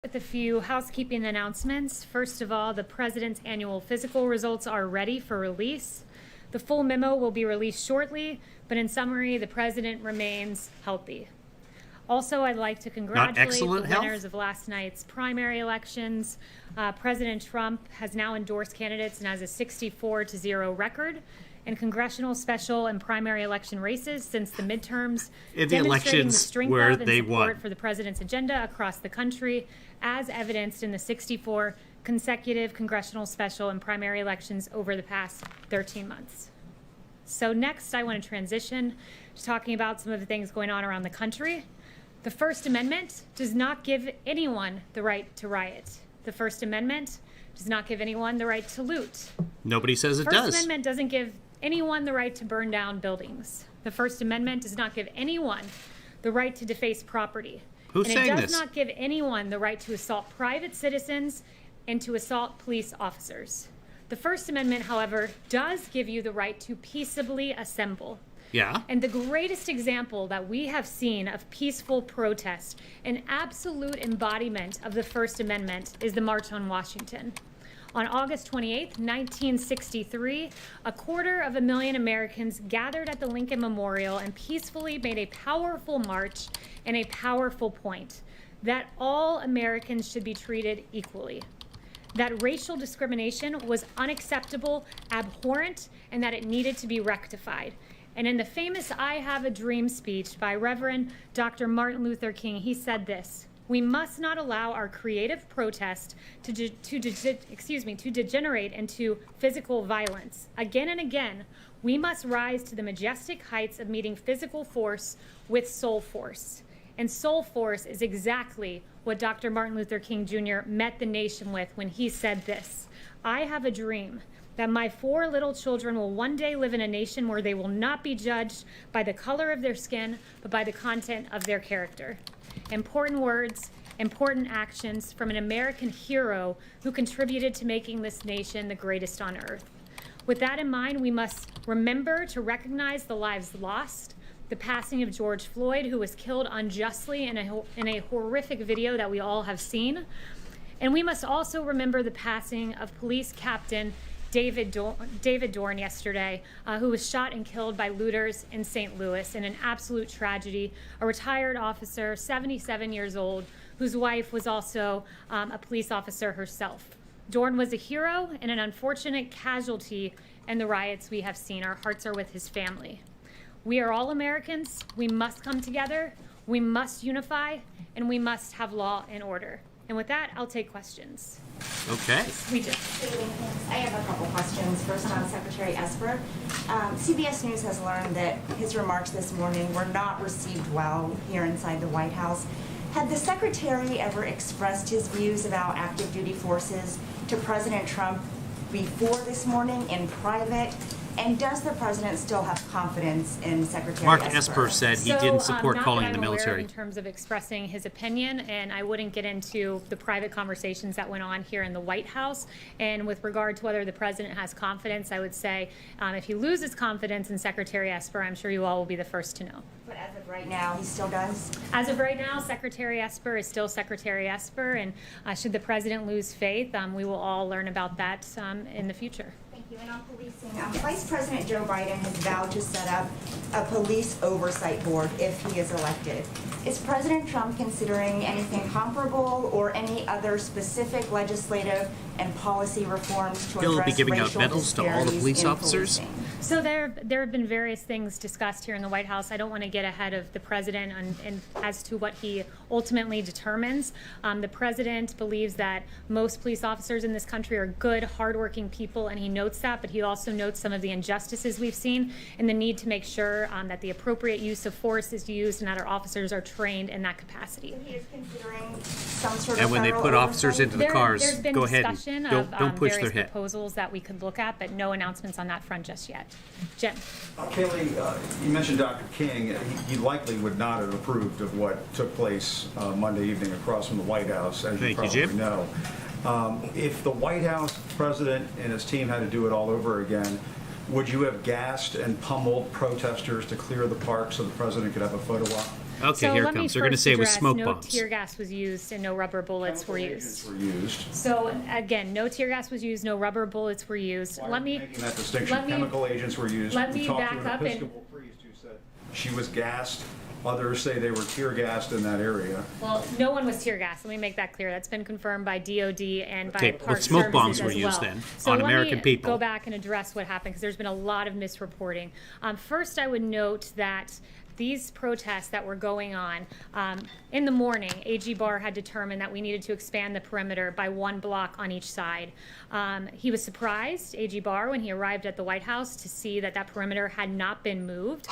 With a few housekeeping announcements. First of all, the President's annual physical results are ready for release. The full memo will be released shortly, but in summary, the President remains healthy. Also, I'd like to congratulate the winners of last night's primary elections. President Trump has now endorsed candidates and has a 64-0 record in congressional, special, and primary election races since the midterms, in the elections the strength where of and they support won for the President's agenda across the country, as evidenced in the 64 consecutive congressional, special, and primary elections over the past 13 months. So next, I want to transition to talking about some of the things going on around the country. The First Amendment does not give anyone the right to riot. The First Amendment does not give anyone the right to loot. Nobody says it does. The does. First Amendment doesn't give anyone the right to burn down buildings. The First Amendment does not give anyone the right to deface property. Who's saying this? And it does not give anyone the right to assault private citizens and to assault police officers. The First Amendment, however, does give you the right to peaceably assemble. Yeah. And the greatest example that we have seen of peaceful protest, an absolute embodiment of the First Amendment, is the March on Washington. On August 28, 1963, 250,000 Americans gathered at the Lincoln Memorial and peacefully made a powerful march and a powerful point that all Americans should be treated equally, that racial discrimination was unacceptable, abhorrent, and that it needed to be rectified. And in the famous I Have a Dream speech by Reverend Dr. Martin Luther King, he said this: "We must not allow our creative protest to degenerate into physical violence. Again and again, we must rise to the majestic heights of meeting physical force with soul force." And soul force is exactly what Dr. Martin Luther King Jr. met the nation with when he said this: "I have a dream that my 4 little children will one day live in a nation where they will not be judged by the color of their skin, but by the content of their character." Important words, important actions from an American hero who contributed to making this nation the greatest on earth. With that in mind, we must remember to recognize the lives lost, the passing of George Floyd, who was killed unjustly in a horrific video that we all have seen. And we must also remember the passing of police captain David Dorn yesterday, who was shot and killed by looters in St. Louis in an absolute tragedy. A retired officer, 77 years old, whose wife was also a police officer herself. Dorn was a hero and an unfortunate casualty in the riots we have seen. Our hearts are with his family. We are all Americans. We must come together. We must unify, and we must have law and order. And with that, I'll take questions. Okay. We do. I have a couple questions. First on Secretary Esper. CBS News has learned that his remarks this morning were not received well here inside the White House. Had the Secretary ever expressed his views about active duty forces to President Trump before this morning in private? And does the President still have confidence in Secretary Mark Esper? Esper said he didn't support calling in the military. In terms of expressing his opinion, and I wouldn't get into the private conversations that went on here in the White House. And with regard to whether the President has confidence, I would say if he loses confidence in Secretary Esper, I'm sure you all will be the first to know. But as of right now, he still does? As of right now, Secretary Esper is still Secretary Esper, and should the President lose faith, we will all learn about that in the future. Thank you. And on policing, Vice President Joe Biden has vowed to set up a police oversight board if he is elected. Is President Trump considering anything comparable or any other specific legislative and policy reforms to address He'll be giving out racial medals to all the police officers? Policing? So there have been various things discussed here in the White House. I don't want to get ahead of the President and as to what he ultimately determines. The President believes that most police officers in this country are good, hardworking people, and he notes that, but he also notes some of the injustices we've seen and the need to make sure that the appropriate use of force is used and that our officers are trained in that capacity. So he is considering some sort of And when they put officers into the cars, there's been go ahead and discussion don't push their various head. proposals that we could look at, but no announcements on that front just yet. Jim. Kayleigh, you mentioned Dr. King. He likely would not have approved of what took place Monday evening across from the White House, as you probably know. If the White House president and his team had to do it all over again, would you have gassed and pummeled protesters to clear the park so the president could have a photo op? Okay, So here it let me comes. They're going to first say it was address smoke no bombs. tear gas was used and no rubber bullets were used. Were used. So again, no tear gas was used, no rubber bullets were used. Why Let are me you making that distinction? let me- Chemical agents were used. let We me talked back to an up and- Episcopal priest who said she was gassed. Others say they were tear gassed in that area. Well, no one was tear gas. Let me make that clear. That's been confirmed by DOD and by Okay, Park but smoke bombs Services were as used well. then So on let American me people. go back and address what happened because there's been a lot of misreporting. First, I would note that these protests that were going on, in the morning, AG Barr had determined that we needed to expand the perimeter by 1 block on each side. He was surprised, AG Barr, when he arrived at the White House to see that that perimeter had not been moved.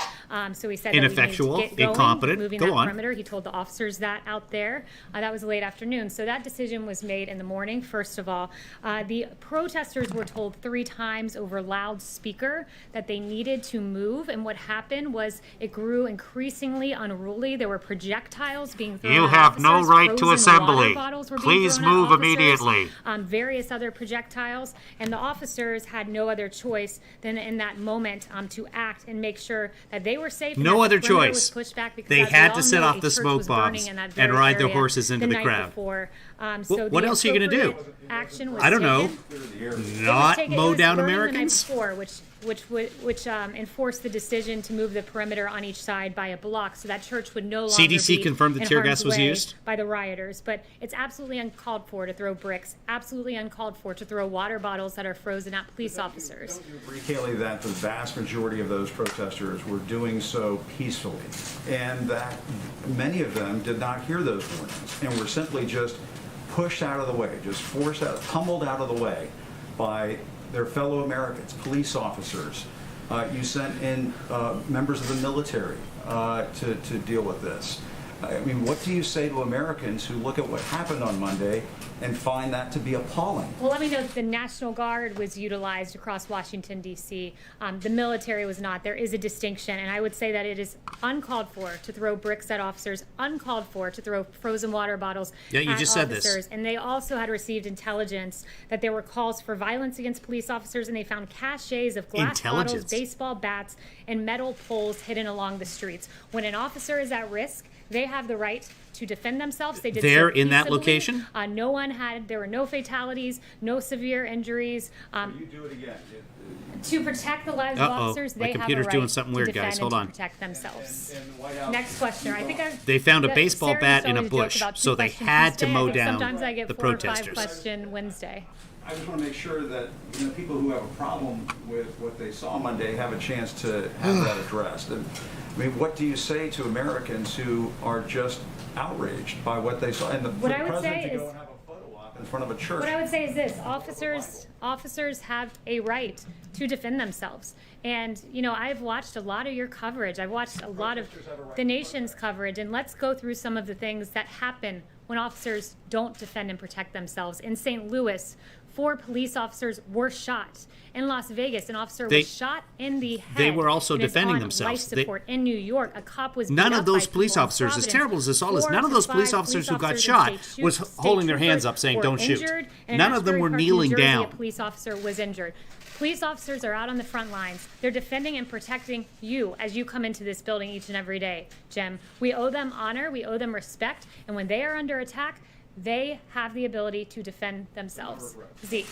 So he said Ineffectual, that we needed to get going, incompetent. moving Go that on. perimeter. He told the officers that out there. That was late afternoon. So that decision was made in the morning, first of all. The protesters were told 3 times over loudspeaker that they needed to move. And what happened was it grew increasingly unruly. There were projectiles being thrown You at have no officers. right to Frozen water assembly. bottles were being Please thrown at move officers, immediately. various other projectiles. And the officers had no other choice than in that moment to act and make sure that they were safe. and No that the other perimeter choice. was pushed back because, They as we had all to set know, off a the church smoke was burning bombs in that and very ride their area horses into the night crowd. before. What else are you gonna do? Action was I don't know. taken. It was Not taken- it mow was down burning Americans? The night before, which enforced the decision to move the perimeter on each side by a block, so that church would no longer CDC be confirmed the in tear harm's gas was way used? by the rioters. But it's absolutely uncalled for to throw bricks. Absolutely uncalled for to throw water bottles that are frozen at police officers. Don't you agree, Kaylee, that the vast majority of those protesters were doing so peacefully, and that many of them did not hear those warnings and were simply just pushed out of the way, just forced out, pummeled out of the way by their fellow Americans, police officers. You sent in members of the military to deal with this. I mean, what do you say to Americans who look at what happened on Monday and find that to be appalling? Well, let me note that the National Guard was utilized across Washington, D.C. The military was not. There is a distinction, and I would say that it is uncalled for to throw bricks at officers, uncalled for to throw frozen water bottles Yeah, you at just said this. officers. And they also had received intelligence that there were calls for violence against police officers, and they found caches of glass bottles, Intelligence? baseball bats, and metal poles hidden along the streets. When an officer is at risk, they have the right to defend themselves. They did so There in that peaceably. location? There were no fatalities, no severe injuries. You do it again. To protect the lives of Uh-oh, officers, my they have a computer's right doing something to weird, defend guys. Hold and on. to protect themselves. And the White House- Next question. I think They found a that baseball Sarah bat used to in a always joke bush, about 2 so they questions had to Tuesday. mow I think down sometimes I get the 4 or 5 protesters. question Wednesday. I just want to make sure that people who have a problem with what they saw Monday have a chance to have that addressed. And, I mean, what do you say to Americans who are just outraged by what they saw? And for What the I would president say to go is- and have a photo op in front of a church. What I would say is this: officers have a right to defend themselves. And I've watched a lot of your coverage. I've watched a lot of the nation's coverage, and let's go through some of the things that happen when officers don't defend and protect themselves. In St. Louis, 4 police officers were shot. In Las Vegas, an officer was shot in the head. They were also and is defending on themselves. Life support. In New York, a cop was None beat of up those by police people in officers, as Providence. terrible as this all is, 4 none of to those 5 police officers who got officers shot and state was state holding their hands troopers up saying, were "Don't shoot." injured, and in None of them Asbury were Park, New kneeling Jersey, down. A police officer was injured. Police officers are out on the front lines. They're defending and protecting you as you come into this building each and every day, Jim. We owe them honor, we owe them respect, and when they are under attack, they have the ability to defend themselves. Zeke.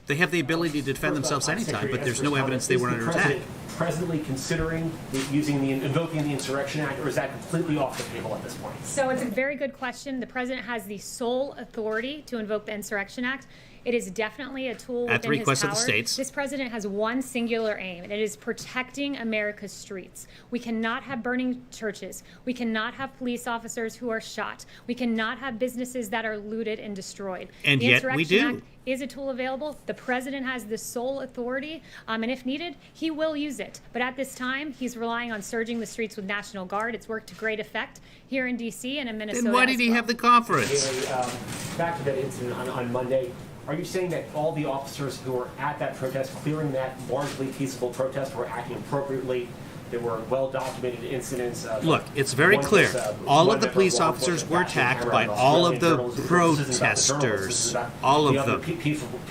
They have the ability to defend themselves anytime, but there's no evidence they were under attack. Presently considering invoking the Insurrection Act, or is that completely off the table at this point? So it's a very good question. The president has the sole authority to invoke the Insurrection Act. It is definitely a tool At the within request his of the power. states. This president has one singular aim, and it is protecting America's streets. We cannot have burning churches. We cannot have police officers who are shot. We cannot have businesses that are looted and destroyed. And the yet we Insurrection do. Act is a tool available. The president has the sole authority, and if needed, he will use it. But at this time, he's relying on surging the streets with National Guard. It's worked to great effect here in D.C. and in Minnesota. Then why did as he well. have the conference? Haley, back to that incident on Monday. Are you saying that all the officers who were at that protest, clearing that largely peaceful protest, were acting appropriately? There were well-documented incidents. Look, it's very one clear. was, All one of the member police law officers enforcement were bashing attacked camera by on all of Australian the journalists. This isn't about the journalists, this protesters. is about All the of other them.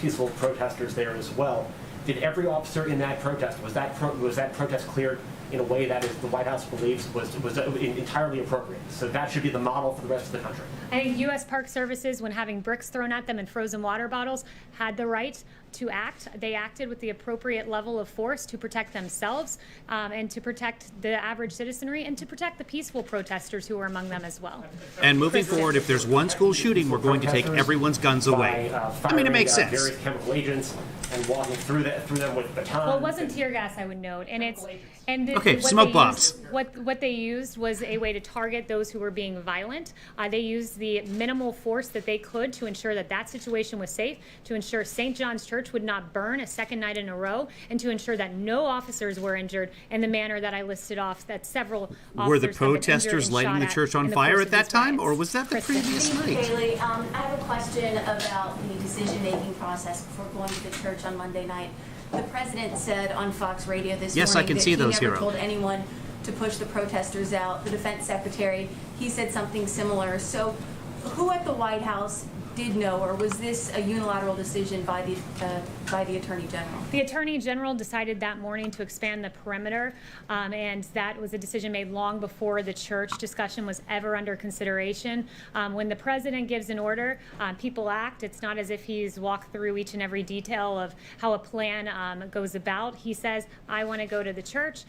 peaceful protesters there as well. Did every officer in that protest, was that protest cleared in a way that is the White House believes was entirely appropriate. So that should be the model for the rest of the country. I think U.S. Park Services, when having bricks thrown at them and frozen water bottles, had the right to act. They acted with the appropriate level of force to protect themselves and to protect the average citizenry and to protect the peaceful protesters who were among them as well. And moving forward, if there's one school shooting, we're going to take everyone's guns away. I mean, it makes sense. Various chemical agents and walking through them with batons. Well, it wasn't tear gas, I would note, and it's okay, smoke bombs. What they used was a way to target those who were being violent. They used the minimal force that they could to ensure that that situation was safe, to ensure St. John's Church would not burn a second night in a row, and to ensure that no officers were injured in the manner that I listed off. That several officers were the have been injured protesters and lighting shot the church on in the fire course at of that these time, riots. or was that the Kristen. previous night? Bailey, I have a question about the decision-making process before going to the church on Monday night. The president said on Fox Radio this Yes, I morning can that see he those, never Hero. told anyone to push the protesters out. The defense secretary, he said something similar. So who at the White House did know, or was this a unilateral decision by the Attorney General? The Attorney General decided that morning to expand the perimeter, and that was a decision made long before the church discussion was ever under consideration. When the president gives an order, people act. It's not as if he's walked through each and every detail of how a plan goes about. He says, I want to go to the church.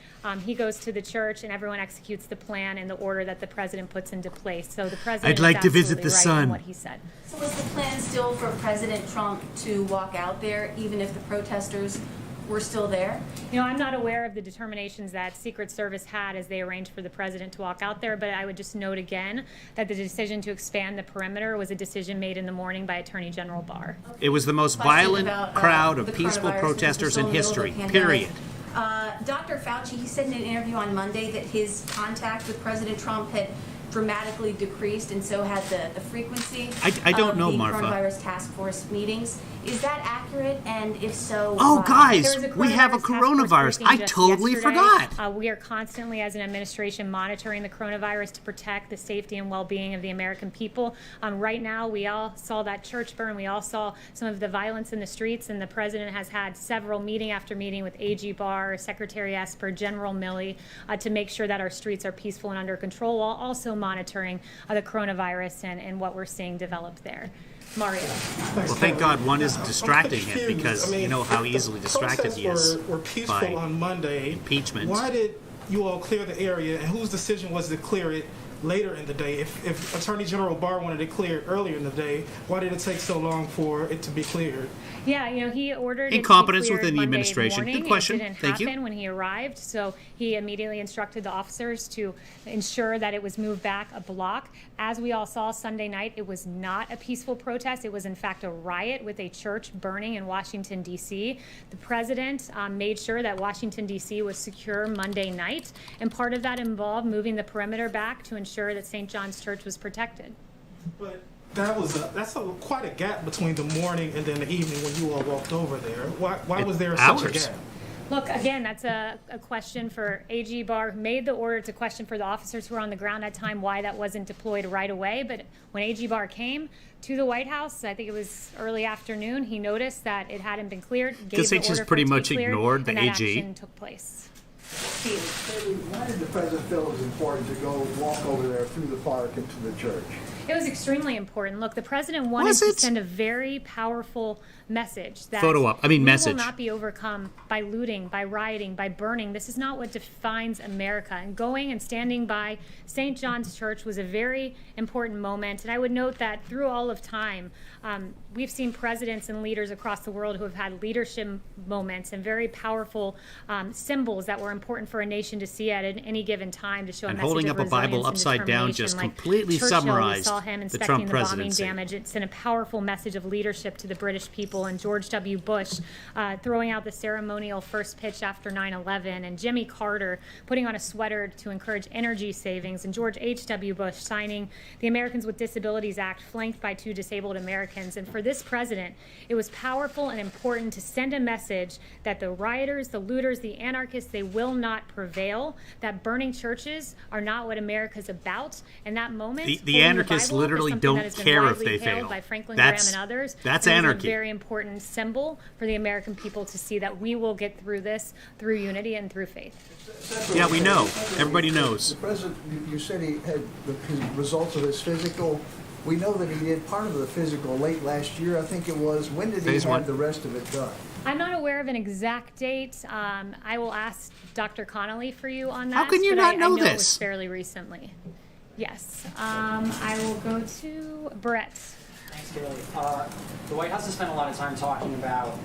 He goes to the church, and everyone executes the plan in the order that the president puts into place. So the president I'd like to visit absolutely the right sun. in what he said. So was the plan still for President Trump to walk out there, even if the protesters were still there? You know, I'm not aware of the determinations that Secret Service had as they arranged for the president to walk out there, but I would just note again that the decision to expand the perimeter was a decision made in the morning by Attorney General Barr. It was the most violent crowd of peaceful protesters in history, period. Dr. Fauci, he said in an interview on Monday that his contact with President Trump had dramatically decreased, and so had the frequency I don't of know, the Martha. coronavirus task force meetings. Is that accurate? And if so, Oh, why? guys, There was a we have a task force coronavirus. briefing I just totally yesterday. forgot. We are constantly, as an administration, monitoring the coronavirus to protect the safety and well-being of the American people. Right now, we all saw that church burn. We all saw some of the violence in the streets, and the president has had several meeting after meeting with AG Barr, Secretary Esper, General Milley, to make sure that our streets are peaceful and under control, while also monitoring the coronavirus and what we're seeing develop there. Mario. Well, thank God one is distracting him, confused. because I mean, you know how if easily the distracted he is protests were peaceful by on Monday. impeachment. Why did you all clear the area, and whose decision was to clear it later in the day? If Attorney General Barr wanted it cleared earlier in the day, why did it take so long for it to be cleared? Yeah, you know, he ordered it to be Incompetence cleared within the Monday administration. morning. Good question. It didn't Thank you. happen when he arrived, so he immediately instructed the officers to ensure that it was moved back a block. As we all saw Sunday night, it was not a peaceful protest. It was, in fact, a riot with a church burning in Washington, D.C. The president made sure that Washington, D.C. was secure Monday night, and part of that involved moving the perimeter back to ensure that St. John's Church was protected. But that's quite a gap between the morning and then the evening when you all walked over there. Why was there such a Hours. gap? Look, again, that's a question for AG Barr, who made the order. It's a question for the officers who were on the ground at the time, why that wasn't deployed right away. But when AG Barr came to the White House, I think it was early afternoon, he noticed that it hadn't been cleared, gave Guess the they just order for pretty it to be much cleared, ignored the and that AG. action took place. Why did the president feel it was important to go walk over there through the park into the church? It was extremely important. Look, the president wanted Was to it? send a very powerful message that message. we will not be overcome by looting, by rioting, by burning. This is not what defines America. And going and standing by St. John's Church was a very important moment. And I would note that through all of time, we've seen presidents and leaders across the world who have had leadership moments and very powerful symbols that were important for a nation to see at any given time to show And a message holding of up a Bible resilience and upside down determination. just Like completely Churchill, summarized we saw him the inspecting Trump the bombing presidency. damage. It sent a powerful message of leadership to the British people, and George W. Bush throwing out the ceremonial first pitch after 9/11, and Jimmy Carter putting on a sweater to encourage energy savings, and George H.W. Bush signing the Americans with Disabilities Act, flanked by 2 disabled Americans. And for this president, it was powerful and important to send a message that the rioters, the looters, the anarchists, they will not prevail, that burning churches are not what America's about. And that moment, The holding anarchists Presidents Bible is literally something don't that has been care if widely they hailed fail. by Franklin That's- Graham and others. that's And it is anarchy. a very important symbol for the American people to see that we will get through this through unity and through faith. Yeah, we know. Everybody knows. The president, you said he had his results of his physical. We know that he did part of the physical late last year, I think it was. When did he Phase have one. the rest of it done? I'm not aware of an exact date. I will ask Dr. Connolly for you on that. How can you but not I know know it this? was fairly recently. Yes. I will go to Brett. Thanks, Kaylee. The White House has spent a lot of time talking about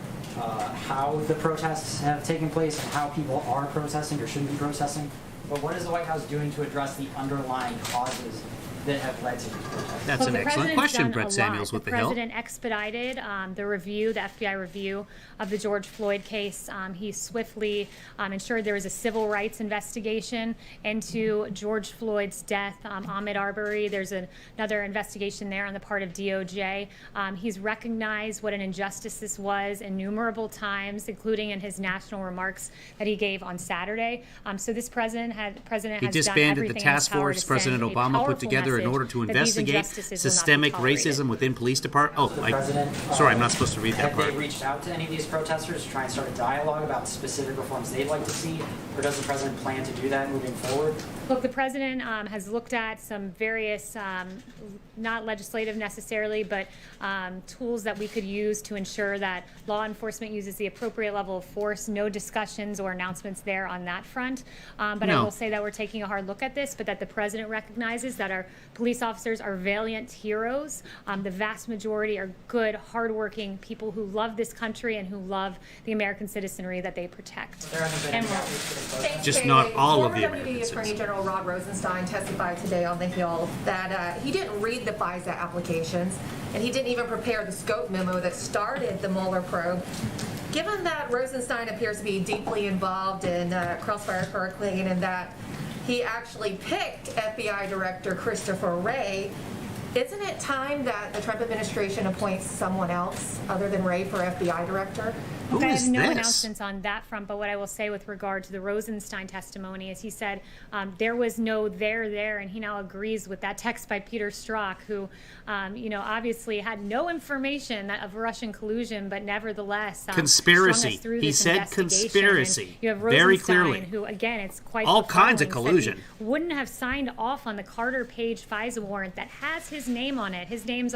how the protests have taken place and how people are protesting or shouldn't be protesting. But what is the White House doing to address the underlying causes that have led to these protests? That's Look, an the excellent president's question, done Brett a Samuels lot. with the Hill. The president expedited the review, the FBI review of the George Floyd case. He swiftly ensured there was a civil rights investigation into George Floyd's death. Ahmaud Arbery, there's another investigation there on the part of DOJ. He's recognized what an injustice this was innumerable times, including in his national remarks that he gave on Saturday. So this president has He done disbanded the everything in his task power force to President send a Obama put powerful together in message order to that these investigate injustices will not be systemic tolerated. racism within police departments. Oh, The president, sorry, I'm not supposed to read that have part. they reached out to any of these protesters to try and start a dialogue about specific reforms they'd like to see? Or does the president plan to do that moving forward? Look, the president has looked at some various, not legislative necessarily, but tools that we could use to ensure that law enforcement uses the appropriate level of force. No discussions or announcements there on that front. But I No. will say that we're taking a hard look at this, but that the president recognizes that our police officers are valiant heroes. The vast majority are good, hardworking people who love this country and who love the American citizenry that they protect. There hasn't been any And outreach to the president. Thanks, Just Kaylee. not all of the Former American Deputy Attorney citizens. General Rod Rosenstein testified today on the Hill that he didn't read the FISA applications, and he didn't even prepare the scope memo that started the Mueller probe. Given that Rosenstein appears to be deeply involved in Crossfire Hurricane and that he actually picked FBI Director Christopher Wray, isn't it time that the Trump administration appoints someone else other than Wray for FBI Director? Who I is have no this? announcements on that front, but what I will say with regard to the Rosenstein testimony is he said there was no there, and he now agrees with that text by Peter Strzok, who, obviously had no information of Russian collusion, but nevertheless Conspiracy. strung us through He this said investigation. conspiracy. And you have Very Rosenstein, clearly. who again, it's quite All kinds of befuddling, said collusion. he wouldn't have signed off on the Carter Page FISA warrant that has his name on it. His name's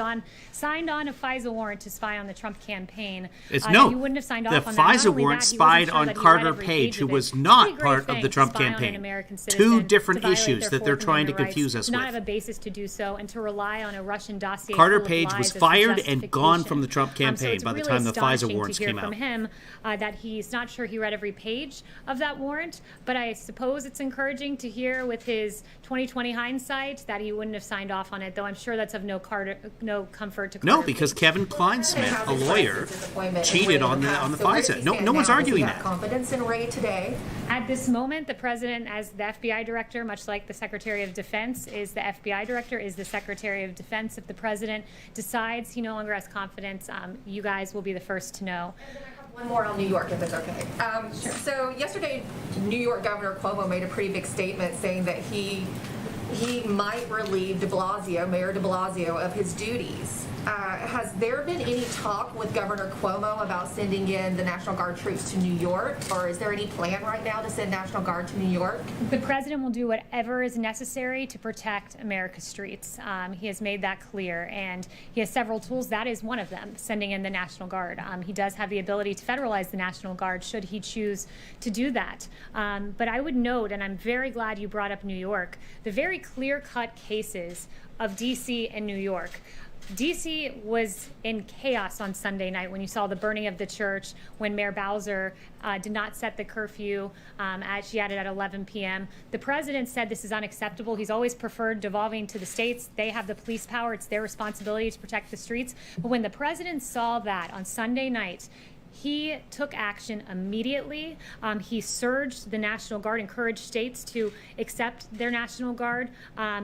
signed on a FISA warrant to spy on the Trump campaign. It's He wouldn't have signed the off on that. Not FISA only warrant that, he spied wasn't sure on that he read Carter every Page, page who of it. was Pretty not great part of thing the to Trump spy on an campaign. American Two citizen, different to violate issues their that they're Fourth trying to Amendment confuse rights, us not with. have a basis to do so, and to rely on a Russian dossier. Carter full of Page lies was as the fired and gone justification. from the Trump So campaign it's by the really time the FISA astonishing warrants to hear came from out. him that he's not sure he read every page of that warrant, but I suppose it's encouraging to hear with his 2020 hindsight that he wouldn't have signed off on it, though I'm sure that's of no comfort to Carter No, because Page. Kevin Kleinsmith, a lawyer, cheated on the FISA. No one's arguing that. Confidence in Wray today. At this moment, the president, as the FBI director, much like the Secretary of Defense is the FBI director, is the Secretary of Defense. If the president decides he no longer has confidence, you guys will be the first to know. One more on New York, if it's okay. So yesterday, New York Governor Cuomo made a pretty big statement saying that he might relieve Mayor de Blasio, of his duties. Has there been any talk with Governor Cuomo about sending in the National Guard troops to New York, or is there any plan right now to send National Guard to New York? The president will do whatever is necessary to protect America's streets. He has made that clear, and he has several tools. That is one of them, sending in the National Guard. He does have the ability to federalize the National Guard should he choose to do that. But I would note, and I'm very glad you brought up New York, the very clear-cut cases of D.C. and New York. D.C. was in chaos on Sunday night when you saw the burning of the church, when Mayor Bowser did not set the curfew as she had it at 11 p.m. The president said this is unacceptable. He's always preferred devolving to the states. They have the police power. It's their responsibility to protect the streets. But when the president saw that on Sunday night, He took action immediately. He surged the National Guard, encouraged states to accept their National Guard.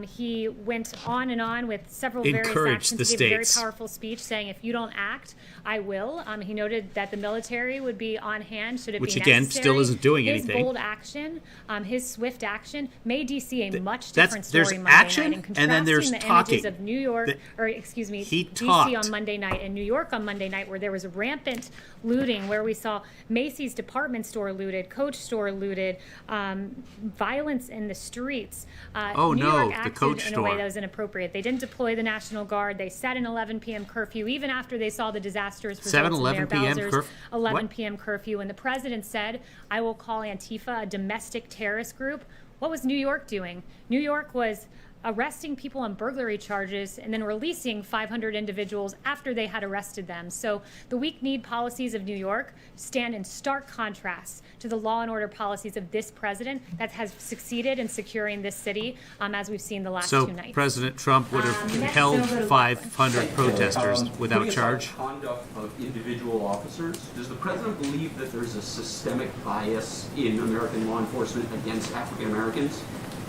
He went on and on with several various actions. He gave a very powerful speech saying, if you don't act, I will. He noted that the military would be on hand should it be necessary. Which, again, still isn't doing anything. His bold action, his swift action, made D.C. a much different story there's Monday action, night. and then there's the talking. Images of New York, D.C. on Monday night and New York on Monday night, where there was rampant looting, where we saw Macy's department store looted, Coach store looted, violence in the streets. New York acted in a way that was inappropriate. They didn't deploy the National Guard. They set an 11 p.m. curfew, even after they saw the disastrous results of Mayor Bowser's 11 p.m. curfew. And the president said, I will call Antifa a domestic terrorist group. What was New York doing? New York was arresting people on burglary charges and then releasing 500 individuals after they had arrested them. So the weak-kneed policies of New York stand in stark contrast to the law and order policies of this president that has succeeded in securing this city, as we've seen the last 2 nights. So President Trump would have held 500 protesters without charge? Conduct of individual officers. Does the president believe that there's a systemic bias in American law enforcement against African Americans?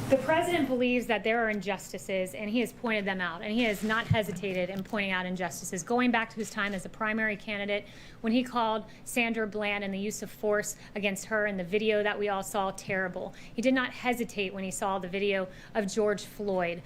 The president believes that there are injustices, and he has pointed them out, and he has not hesitated in pointing out injustices, going back to his time as a primary candidate when he called Sandra Bland and the use of force against her in the video that we all saw terrible. He did not hesitate when he saw the video of George Floyd.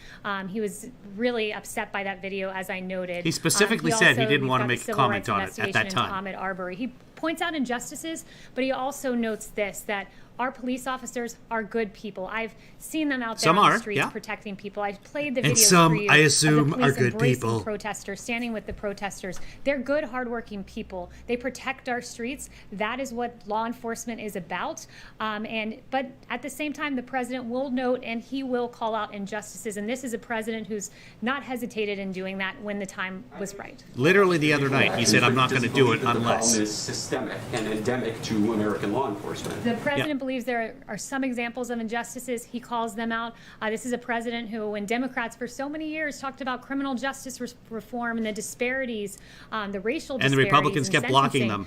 He was really upset by that video, as I noted. He specifically said he didn't want to make a comment on it at that time. Ahmaud Arbery. He points out injustices, but he also notes this, that our police officers are good people. I've seen them out there on the streets protecting people. I've played the videos for you I assume, of the police are good embracing people. Protesters, standing with the protesters. They're good, hardworking people. They protect our streets. That is what law enforcement is about. But at the same time, the president will note and he will call out injustices. And this is a president who's not hesitated in doing that when the time was right. Literally the other night, he said, I'm not going to do it unless. The problem is systemic and endemic to American law enforcement. The president believes there are some examples of injustices. He calls them out. This is a president who, when Democrats for so many years talked about criminal justice reform and the disparities, the racial disparities, and the Republicans kept blocking them.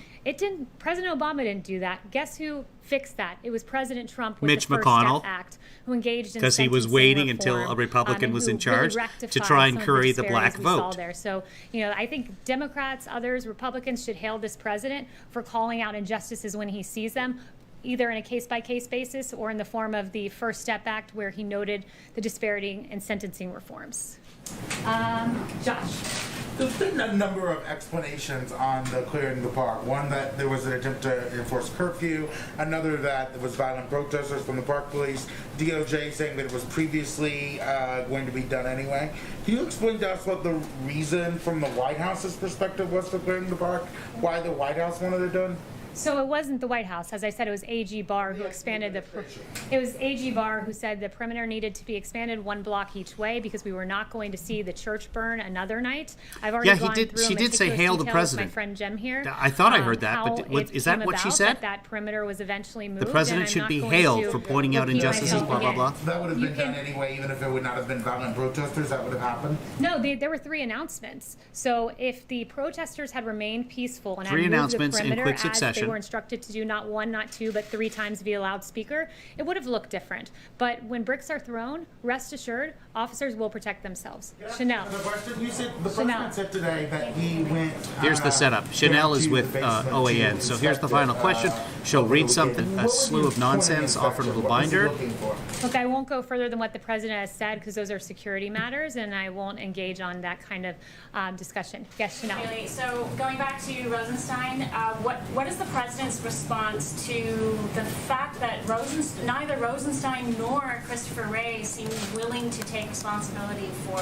President Obama didn't do that. Guess who fixed that? It was President Trump with Mitch the First McConnell, Step Act, who engaged in because he was waiting until a Republican was in charge to try and curry the black vote. So, I think Democrats, others, Republicans should hail this president for calling out injustices when he sees them, either in a case-by-case basis or in the form of the First Step Act, where he noted the disparity in sentencing reforms. Josh. There's been a number of explanations on the clearing the park. One, that there was an attempt to enforce curfew. Another, that there was violent protesters from the park police. DOJ saying that it was previously going to be done anyway. Can you explain to us what the reason from the White House's perspective was for clearing the park? Why the White House wanted it done? So it wasn't the White House. As I said, it was A.G. Barr who expanded it was A.G. Barr who said the perimeter needed to be expanded 1 block each way because we were not going to see the church burn another night. I've already gone through she did say hail the president. My friend Jem here. I thought I heard that, but is that what she said? That perimeter was eventually moved. The president should be hailed for pointing out injustices, blah, blah, blah. So that would have been done anyway, even if it would not have been violent protesters, that would have happened? No, there were 3 announcements. So if the protesters had remained peaceful and had 3 moved announcements the perimeter in quick as succession. they were instructed to do, not 1, not 2, but 3 times via loudspeaker, it would have looked different. But when bricks are thrown, rest assured, officers will protect themselves. Chanel. You said the president said today that he went. Here's the setup. Chanel is with OAN. So here's the final question. She'll read something, a slew of nonsense, offer a little binder. Look, I won't go further than what the president has said because those are security matters, and I won't engage on that kind of discussion. Yes, Chanel. Really? So going back to Rosenstein, what is the president's response to the fact that neither Rosenstein nor Christopher Wray seem willing to take responsibility for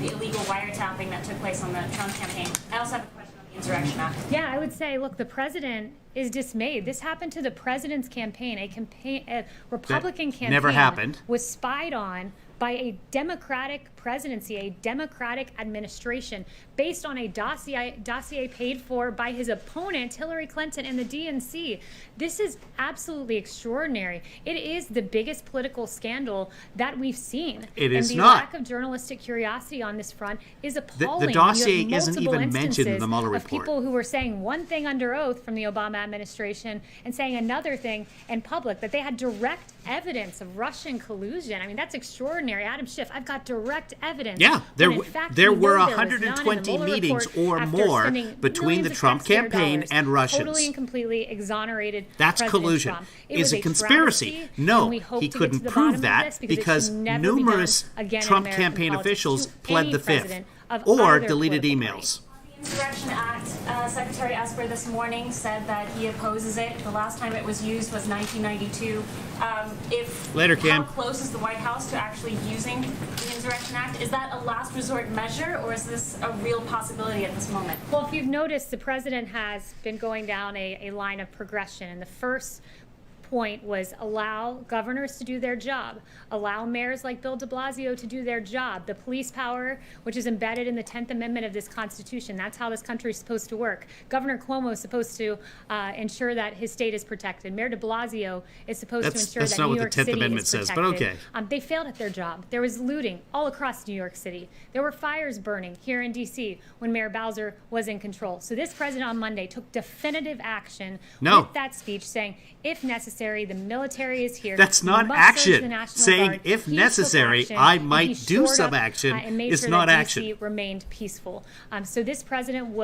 the illegal wiretapping that took place on the Trump campaign? I also have a question on the Insurrection Act. Yeah, I would say, look, the president is dismayed. This happened to the president's campaign. A Republican campaign never happened. Was spied on by a Democratic presidency, a Democratic administration, based on a dossier paid for by his opponent, Hillary Clinton, and the DNC. This is absolutely extraordinary. It is the biggest political scandal that we've seen. It is and the not. lack of journalistic curiosity on this front is appalling. The dossier You have isn't multiple even mentioned in the Mueller of report. people who were saying one thing under oath from the Obama administration and saying another thing in public, that they had direct evidence of Russian collusion. I mean, that's extraordinary. Adam Schiff, I've got direct evidence. Yeah, when in fact there we know were there was none in the 120 Mueller meetings report or after more spending between the millions of Trump taxpayer campaign dollars and Russians. Totally and completely exonerated That's President collusion. Trump. It Is was a conspiracy? travesty, No, and we hope he to get couldn't to the prove bottom of that this because it because should never be done numerous again in Trump American campaign politics officials to pled any the fifth president of or either deleted political emails. Insurrection Act, Secretary Esper this morning said that he opposes it. The last time it was used was 1992. Later, Cam. How close is the White House to actually using the Insurrection Act? Is that a last resort measure, or is this a real possibility at this moment? Well, if you've noticed, the president has been going down a line of progression. And the first point was allow governors to do their job, allow mayors like Bill de Blasio to do their job, the police power, which is embedded in the 10th Amendment of this Constitution. That's how this country is supposed to work. Governor Cuomo is supposed to ensure that his state is protected. Mayor de Blasio is supposed to ensure that New York City is protected. But okay. They failed at their job. There was looting all across New York City. There were fires burning here in D.C. when Mayor Bowser was in control. So this president on Monday took definitive action with that speech saying, if necessary, the military is here. That's not action. Saying, if necessary, I might do some action is not action. DC remained peaceful. So this president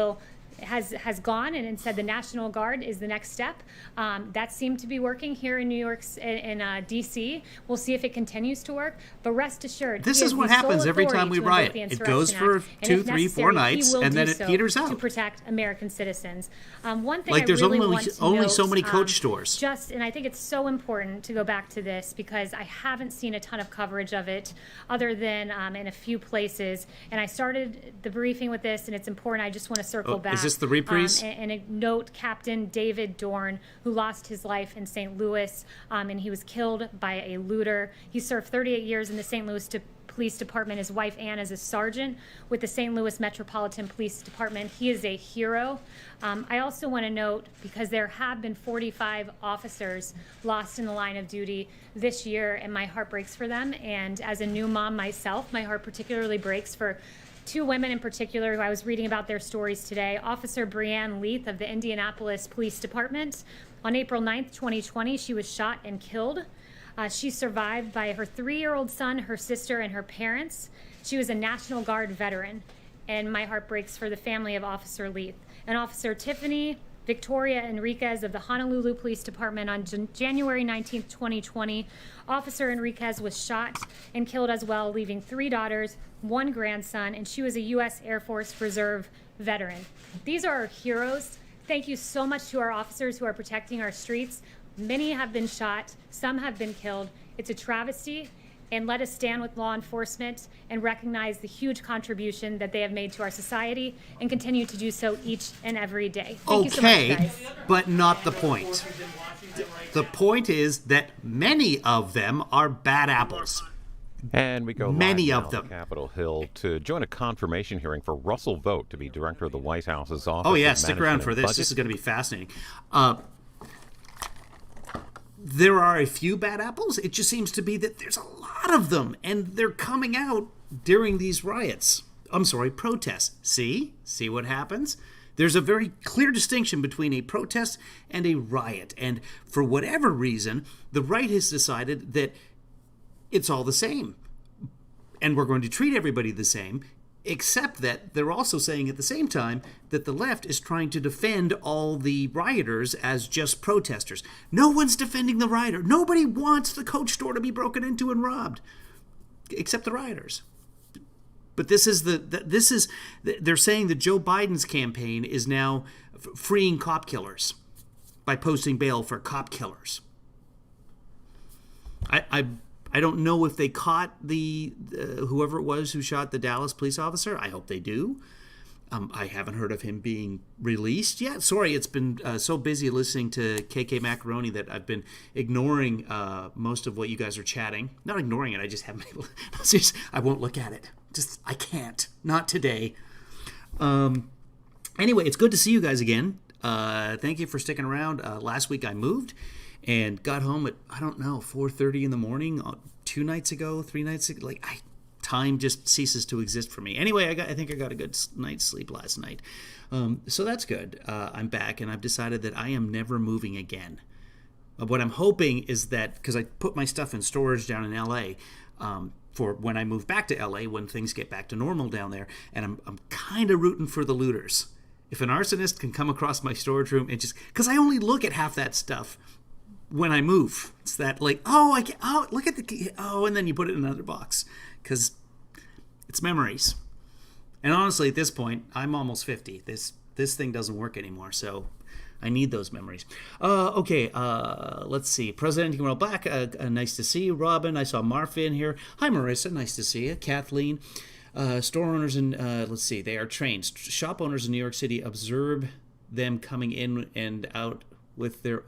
has gone and said the National Guard is the next step. That seemed to be working here in New York, in D.C. We'll see if it continues to work. But rest assured, this is what happens every time we riot. It goes for 2, 3, 4 nights, and then it peters out to protect American citizens. One thing like there's really only want to so many note, Coach stores. And I think it's so important to go back to this because I haven't seen a ton of coverage of it, other than in a few places. And I started the briefing with this, and it's important. I just want to circle back. Is this the reprise? And note Captain David Dorn, who lost his life in St. Louis, and he was killed by a looter. He served 38 years in the St. Louis Police Department. His wife, Ann, is a sergeant with the St. Louis Metropolitan Police Department. He is a hero. I also want to note, because there have been 45 officers lost in the line of duty this year, and my heart breaks for them. And as a new mom myself, my heart particularly breaks for 2 women in particular who I was reading about their stories today. Officer Breanne Leath of the Indianapolis Police Department. On April 9th, 2020, she was shot and killed. She survived by her 3-year-old son, her sister, and her parents. She was a National Guard veteran, and my heart breaks for the family of Officer Leath. And Officer Tiffany Victoria Enriquez of the Honolulu Police Department on January 19th, 2020. Officer Enriquez was shot and killed as well, leaving 3 daughters, 1 grandson, and she was a U.S. Air Force Reserve veteran. These are our heroes. Thank you so much to our officers who are protecting our streets. Many have been shot, some have been killed. It's a travesty, and let us stand with law enforcement and recognize the huge contribution that they have made to our society and continue to do so each and every day. Thank you so much, guys. But not the point. The point is that many of them are bad apples. And we go many live of now them. to Capitol Hill to join a confirmation hearing for Russell Vought to be director of the White House's Office Oh, yeah, of stick Management around and for this. Budget. This is going to be fascinating. There are a few bad apples. It just seems to be that there's a lot of them, and they're coming out during these riots. I'm sorry, protests. See what happens? There's a very clear distinction between a protest and a riot. And for whatever reason, the right has decided that it's all the same. And we're going to treat everybody the same, except that they're also saying at the same time that the left is trying to defend all the rioters as just protesters. No one's defending the rioter. Nobody wants the Coach store to be broken into and robbed, except the rioters. But they're saying that Joe Biden's campaign is now freeing cop killers by posting bail for cop killers. I don't know if they caught the whoever it was who shot the Dallas police officer. I hope they do. I haven't heard of him being released yet. Sorry, it's been so busy listening to KK Macaroni that I've been ignoring most of what you guys are chatting. Not ignoring it, I just haven't been able to. I won't look at it. I can't. Not today. Anyway, it's good to see you guys again. Thank you for sticking around. Last week I moved and got home at, 4:30 in the morning 2 nights ago, 3 nights ago. Time just ceases to exist for me. Anyway, I think I got a good night's sleep last night. So that's good. I'm back, and I've decided that I am never moving again. What I'm hoping is that, because I put my stuff in storage down in L.A., for when I move back to L.A., when things get back to normal down there, and I'm kind of rooting for the looters. If an arsonist can come across my storage room and just... Because I only look at half that stuff when I move. It's that, look at the key. Oh, and then you put it in another box. Because it's memories. And honestly, at this point, I'm almost 50. This thing doesn't work anymore, so I need those memories. Okay, let's see. President World Black, nice to see you. Robin, I saw Marfa in here. Hi, Marissa, nice to see you. Kathleen, store owners in, let's see, they are trained. Shop owners in New York City observe them coming in and out with their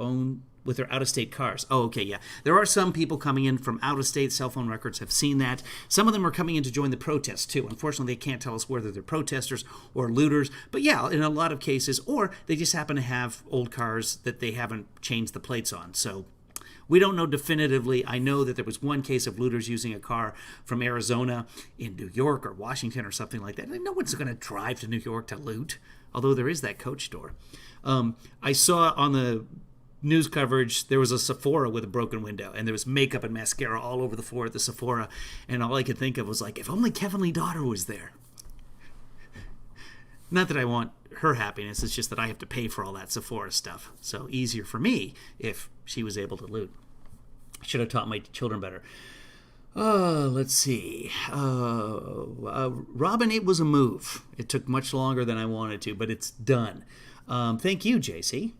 out-of-state cars. Oh, okay, yeah. There are some people coming in from out-of-state. Cell phone records have seen that. Some of them are coming in to join the protests, too. Unfortunately, they can't tell us whether they're protesters or looters. But yeah, in a lot of cases, or they just happen to have old cars that they haven't changed the plates on. So we don't know definitively. I know that there was one case of looters using a car from Arizona in New York or Washington or something like that. No one's going to drive to New York to loot, although there is that Coach store. I saw on the news coverage, there was a Sephora with a broken window, and there was makeup and mascara all over the floor at the Sephora, and all I could think of was if only Kevin Lee Daughter was there. Not that I want her happiness, it's just that I have to pay for all that Sephora stuff. So easier for me if she was able to loot. I should have taught my children better. Let's see. Robin, it was a move. It took much longer than I wanted to, but it's done. Thank you, JC.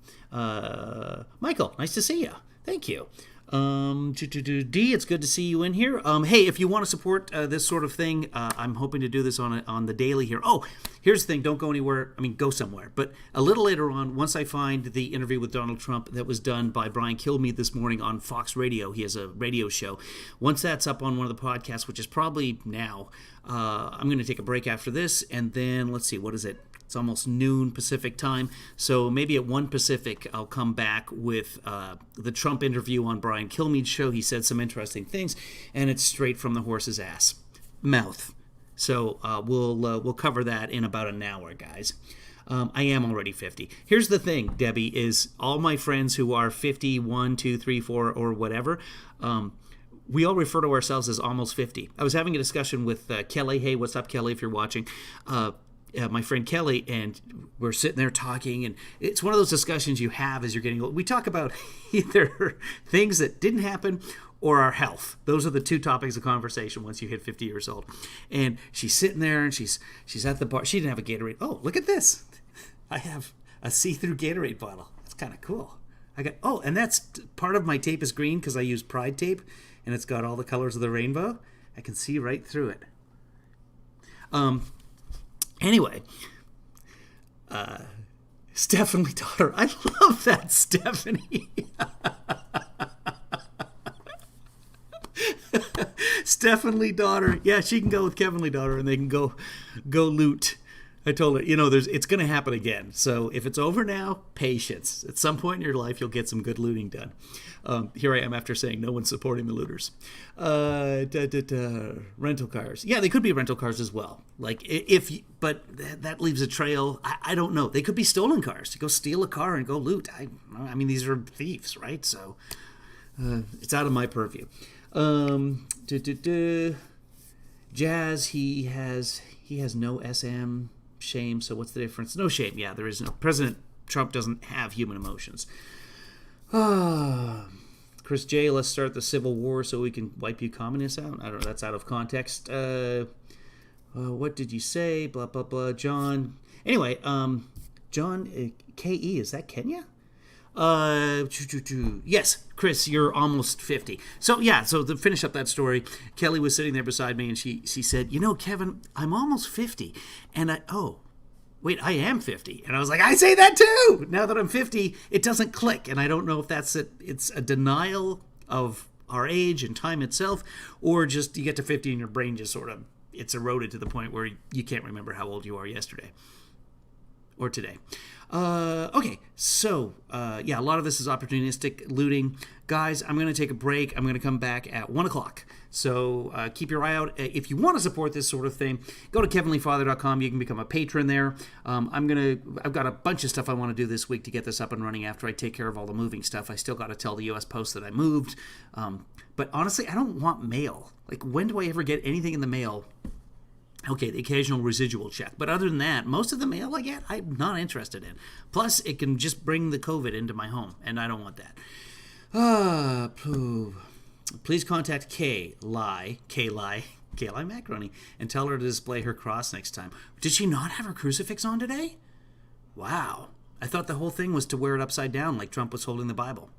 Michael, nice to see you. Thank you. D, it's good to see you in here. Hey, if you want to support this sort of thing, I'm hoping to do this on the daily here. Oh, here's the thing. Don't go anywhere. Go somewhere. But a little later on, once I find the interview with Donald Trump that was done by Brian Kilmeade this morning on Fox Radio, he has a radio show. Once that's up on one of the podcasts, which is probably now, I'm going to take a break after this. And then, let's see, what is it? It's almost noon Pacific time, so maybe at 1 Pacific, I'll come back with the Trump interview on Brian Kilmeade's show. He said some interesting things, and it's straight from the horse's mouth. So we'll cover that in about an hour, guys. I am already 50. Here's the thing, Debbie, is all my friends who are 50, 1, 2, 3, 4, or whatever, we all refer to ourselves as almost 50. I was having a discussion with Kelly. Hey, what's up, Kelly, if you're watching? My friend Kelly, and we're sitting there talking, and it's one of those discussions you have as you're getting old. We talk about either things that didn't happen or our health. Those are the two topics of conversation once you hit 50 years old. And she's sitting there, and she's at the bar. She didn't have a Gatorade. Oh, look at this. I have a see-through Gatorade bottle. That's kind of cool. And that's part of my tape is green because I use Pride tape, and it's got all the colors of the rainbow. I can see right through it. Anyway, Stephanie Daughter. I love that, Stephanie. Stephanie Daughter. Yeah, she can go with Kevin Lee Daughter, and they can go loot. I told her, it's going to happen again. So if it's over now, patience. At some point in your life, you'll get some good looting done. Here I am after saying no one's supporting the looters. Rental cars. Yeah, they could be rental cars as well. But that leaves a trail. I don't know. They could be stolen cars. You go steal a car and go loot. These are thieves, right? So it's out of my purview. Jazz, he has no SM. Shame. So what's the difference? No shame. Yeah, there is no. President Trump doesn't have human emotions. Chris J, let's start the Civil War so we can wipe you communists out. I don't know. That's out of context. What did you say? Blah, blah, blah. John. Anyway, John, K.E., is that Kenya? Yes, Chris, you're almost 50. So to finish up that story, Kelly was sitting there beside me, and she said, Kevin, I'm almost 50. And I am 50. And I was like, I say that too. Now that I'm 50, it doesn't click. And I don't know if it's a denial of our age and time itself, or just you get to 50 and your brain just sort of it's eroded to the point where you can't remember how old you are yesterday or today. Okay, so yeah, a lot of this is opportunistic looting. Guys, I'm going to take a break. I'm going to come back at 1 o'clock. So keep your eye out. If you want to support this sort of thing, go to kevinleefather.com. You can become a patron there. I've got a bunch of stuff I want to do this week to get this up and running after I take care of all the moving stuff. I still got to tell the U.S. Post that I moved. But honestly, I don't want mail. Like, when do I ever get anything in the mail? Okay, the occasional residual check. But other than that, most of the mail I get, I'm not interested in. Plus, it can just bring the COVID into my home, and I don't want that. Please contact Kayla Macaroni, and tell her to display her cross next time. Did she not have her crucifix on today? Wow. I thought the whole thing was to wear it upside down like Trump was holding the Bible.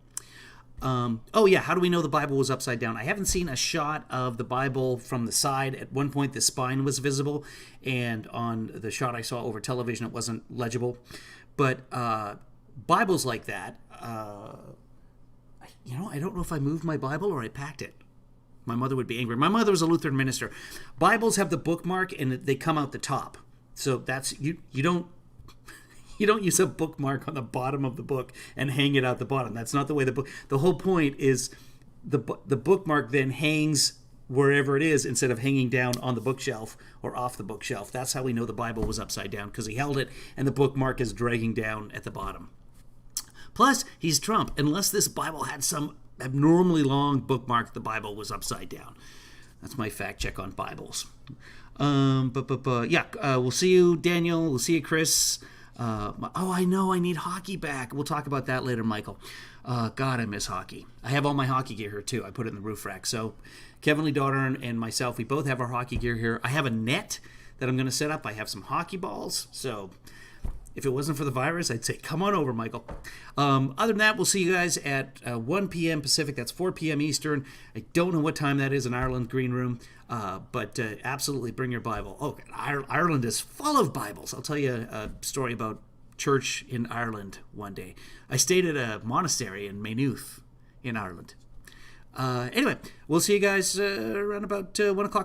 Oh yeah, how do we know the Bible was upside down? I haven't seen a shot of the Bible from the side. At one point the spine was visible, and on the shot I saw over television it wasn't legible. But Bibles like that, I don't know if I moved my Bible or I packed it. My mother would be angry. My mother was a Lutheran minister. Bibles have the bookmark and they come out the top. So that's, you don't use a bookmark on the bottom of the book and hang it out the bottom. That's not the way the whole point is the bookmark then hangs wherever it is instead of hanging down on the bookshelf or off the bookshelf. That's how we know the Bible was upside down, because he held it and the bookmark is dragging down at the bottom. Plus, he's Trump. Unless this Bible had some abnormally long bookmark, the Bible was upside down. That's my fact check on Bibles. We'll see you, Daniel. We'll see you, Chris. I know I need hockey back. We'll talk about that later, Michael. God, I miss hockey. I have all my hockey gear here too. I put it in the roof rack. So Kevin Lee Daughter and myself, we both have our hockey gear here. I have a net that I'm going to set up. I have some hockey balls. So if it wasn't for the virus, I'd say come on over, Michael. Other than that, we'll see you guys at 1 p.m. Pacific. That's 4 p.m. Eastern. I don't know what time that is in Ireland Green Room, but absolutely bring your Bible. Oh, Ireland is full of Bibles. I'll tell you a story about church in Ireland one day. I stayed at a monastery in Maynooth in Ireland. Anyway, we'll see you guys around about 1 o'clock Pacific.